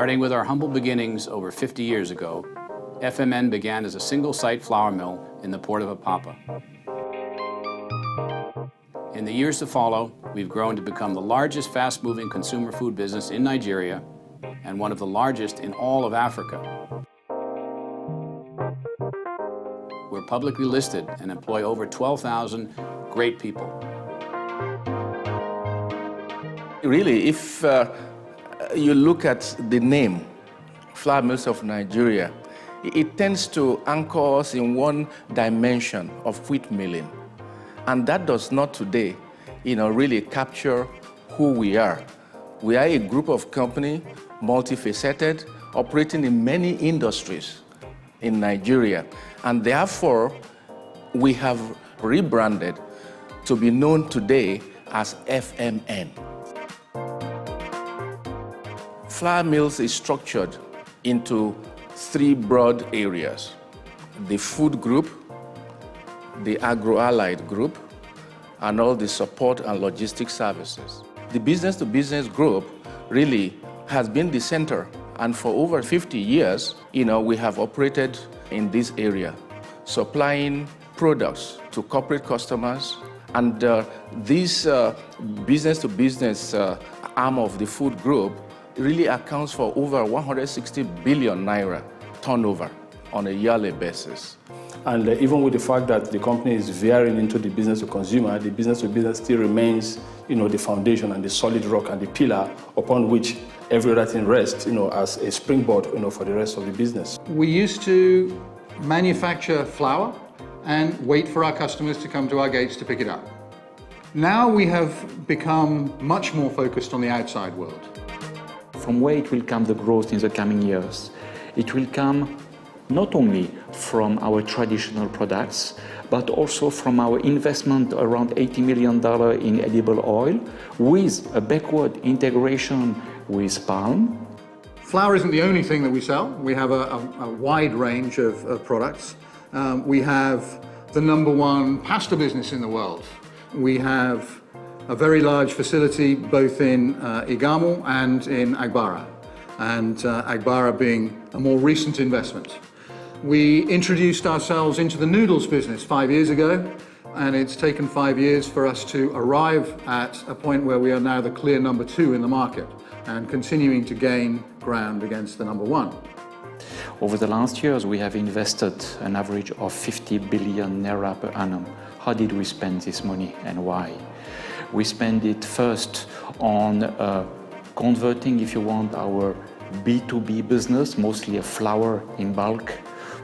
Starting with our humble beginnings over 50 years ago, FMN began as a single-site flour mill in the port of Apapa. In the years to follow, we've grown to become the largest fast-moving consumer food business in Nigeria and one of the largest in all of Africa. We're publicly listed and employ over 12,000 great people. Really, if you look at the name, Flour Mills of Nigeria, it tends to anchor us in one dimension of wheat milling. And that does not today, really capture who we are. We are a group of companies, multifaceted, operating in many industries in Nigeria. And therefore, we have rebranded to be known today as FMN. Flour Mills is structured into three broad areas: the food group, the agro-allied group, and all the support and logistics services. The business-to-business group really has been the center, and for over 50 years, we have operated in this area, supplying products to corporate customers, and this business-to-business arm of the food group really accounts for over 160 billion naira turnover on a yearly basis. And even with the fact that the company is veering into the business to consumer, the business to business still remains, the foundation and the solid rock and the pillar upon which every other thing rests, as a springboard, for the rest of the business. We used to manufacture flour and wait for our customers to come to our gates to pick it up. Now we have become much more focused on the outside world. From where it will come the growth in the coming years? It will come not only from our traditional products, but also from our investment around $80 million in edible oil, with a backward integration with palm. Flour isn't the only thing that we sell. We have a wide range of products. We have the #1 pasta business in the world. We have a very large facility both in Igamu and in Agbara, and Agbara being a more recent investment. We introduced ourselves into the noodles business 5 years ago, and it's taken 5 years for us to arrive at a point where we are now the clear #2 in the market and continuing to gain ground against the #1. Over the last years, we have invested an average of 50 billion naira per annum. How did we spend this money and why? We spend it first on converting, if you want, our B2B business, mostly a flour in bulk,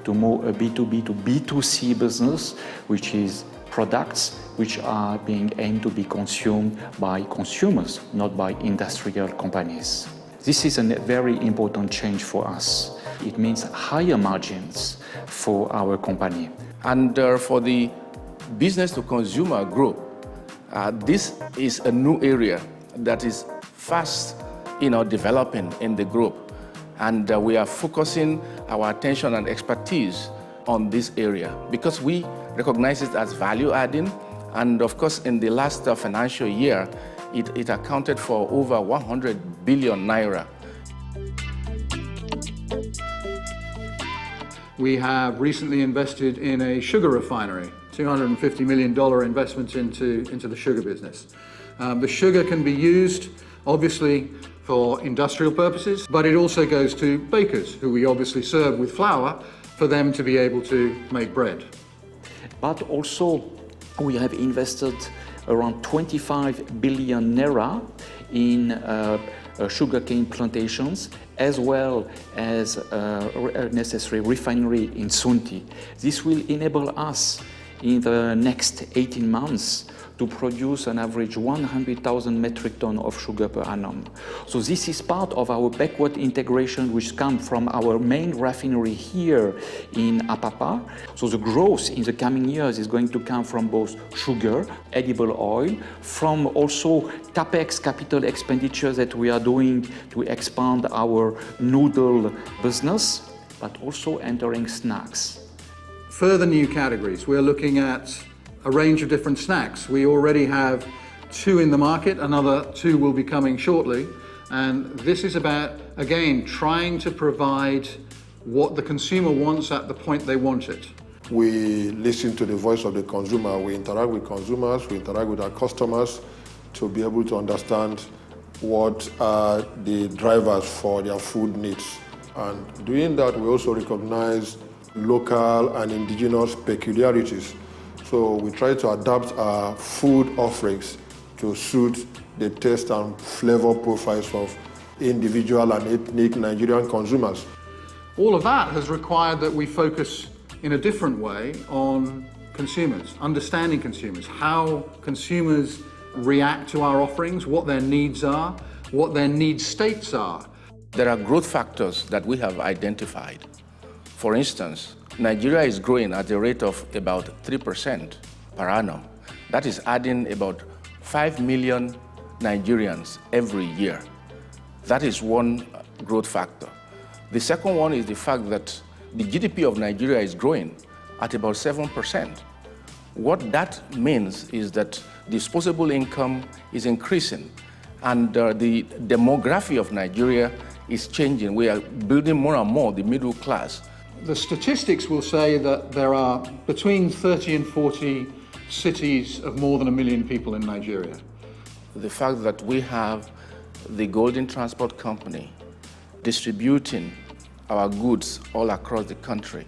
to more a B2B to B2C business, which is products which are being aimed to be consumed by consumers, not by industrial companies. This is a very important change for us. It means higher margins for our company. And for the business-to-consumer group, this is a new area that is fast, developing in the group. And we are focusing our attention and expertise on this area because we recognize it as value-adding. And of course, in the last financial year, it accounted for over 100 billion naira. We have recently invested in a sugar refinery, $250 million investment into the sugar business. The sugar can be used, obviously, for industrial purposes, but it also goes to bakers, who we obviously serve with flour, for them to be able to make bread. But also, we have invested around 25 billion naira in sugarcane plantations, as well as a necessary refinery in Sunti. This will enable us in the next 18 months to produce an average 100,000 metric tons of sugar per annum. So this is part of our backward integration, which comes from our main refinery here in Apapa. So the growth in the coming years is going to come from both sugar, edible oil, from also CapEx, capital expenditures that we are doing to expand our noodle business, but also entering snacks. Further new categories, we're looking at a range of different snacks. We already have 2 in the market, another 2 will be coming shortly, and this is about Again, trying to provide what the consumer wants at the point they want it. We listen to the voice of the consumer. We interact with consumers, we interact with our customers to be able to understand what are the drivers for their food needs. And doing that, we also recognize local and indigenous peculiarities. So we try to adapt our food offerings to suit the taste and flavor profiles of individual and ethnic Nigerian consumers. All of that has required that we focus in a different way on consumers, understanding consumers, how consumers react to our offerings, what their needs are, what their need states are. There are growth factors that we have identified. For instance, Nigeria is growing at a rate of about 3% per annum. That is adding about 5 million Nigerians every year. That is one growth factor. The second one is the fact that the GDP of Nigeria is growing at about 7%. What that means is that disposable income is increasing, and the demography of Nigeria is changing. We are building more and more the middle class. The statistics will say that there are between 30 and 40 cities of more than 1 million people in Nigeria. The fact that we have the Golden Transport Company distributing our goods all across the country,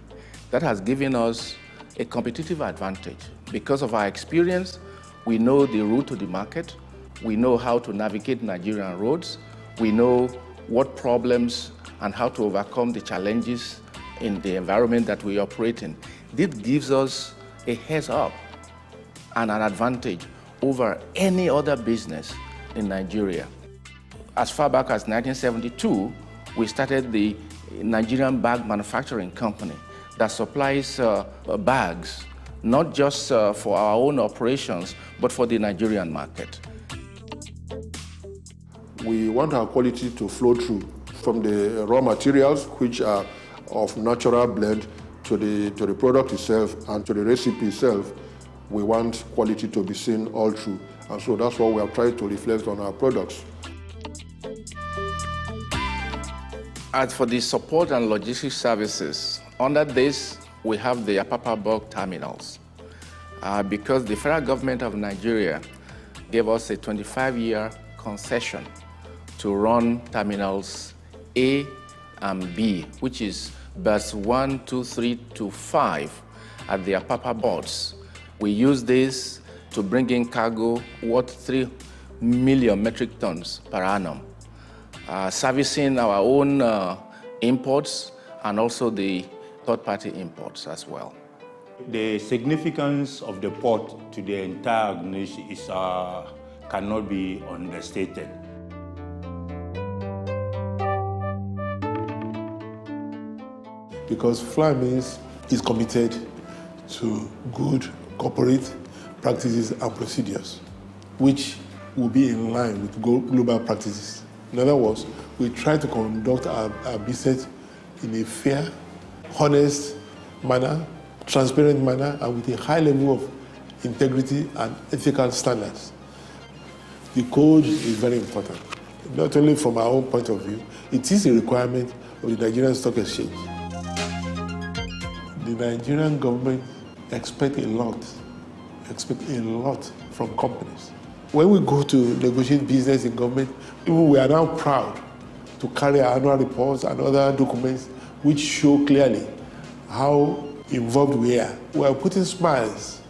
that has given us a competitive advantage. Because of our experience, we know the route to the market, we know how to navigate Nigerian roads, we know what problems and how to overcome the challenges in the environment that we operate in. This gives us a heads up and an advantage over any other business in Nigeria. As far back as 1972, we started the Nigerian Bag Manufacturing Company that supplies bags, not just for our own operations, but for the Nigerian market. We want our quality to flow through from the raw materials, which are of natural blend, to the product itself and to the recipe itself. We want quality to be seen all through. And so that's what we are trying to reflect on our products. As for the support and logistics services, under this, we have the Apapa bulk terminals. Because the federal government of Nigeria gave us a 25-year concession to run terminals A and B, which is berths 1, 2, 3 to 5 at the Apapa ports. We use this to bring in cargo worth 3 million metric tons per annum, servicing our own imports and also the third-party imports as well. The significance of the port to the entire organization is, cannot be understated. Because Fly Mills is committed to good corporate practices and procedures, which will be in line with global practices. In other words, we try to conduct our business in a fair, honest manner, transparent manner, and with a high level of integrity and ethical standards. The code is very important, not only from our own point of view, it is a requirement of the Nigerian Stock Exchange. The Nigerian government expects a lot from companies. When we go to negotiate business in government, even we are now proud to carry our annual reports and other documents which show clearly how involved we are. We are putting smiles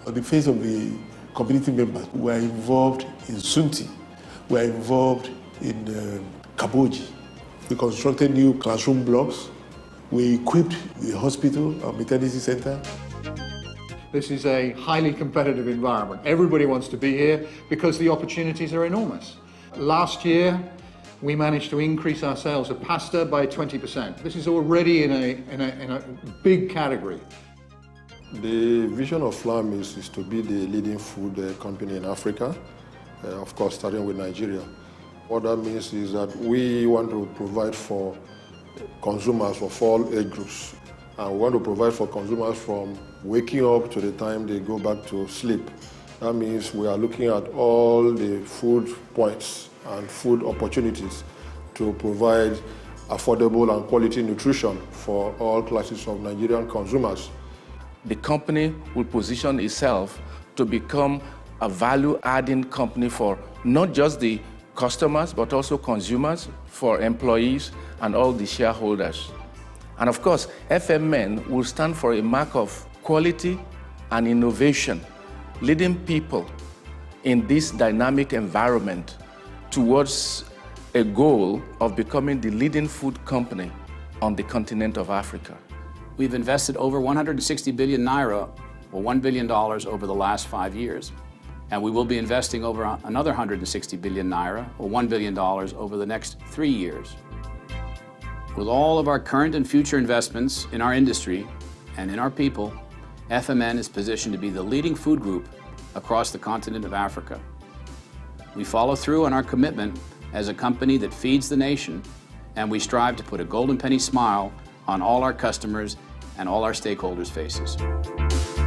on the face of the community members. We are involved in Sunti. We are involved in Kaboji. We constructed new classroom blocks. We equipped the hospital and maternity center. This is a highly competitive environment. Everybody wants to be here because the opportunities are enormous. Last year, we managed to increase our sales of pasta by 20%. This is already in a big category. The vision of Fly Mills is to be the leading food company in Africa, of course starting with Nigeria. What that means is that we want to provide for consumers of all age groups. And we want to provide for consumers from waking up to the time they go back to sleep. That means we are looking at all the food points and food opportunities to provide affordable and quality nutrition for all classes of Nigerian consumers. The company will position itself to become a value-adding company for not just the customers, but also consumers, for employees, and all the shareholders. And of course, FMN will stand for a mark of quality and innovation, leading people in this dynamic environment towards a goal of becoming the leading food company on the continent of Africa. We've invested over 160 billion naira, or $1 billion, over the last 5 years. And we will be investing over another 160 billion naira, or $1 billion, over the next 3 years. With all of our current and future investments in our industry and in our people, FMN is positioned to be the leading food group across the continent of Africa. We follow through on our commitment as a company that feeds the nation, and we strive to put a golden penny smile on all our customers and all our stakeholders' faces.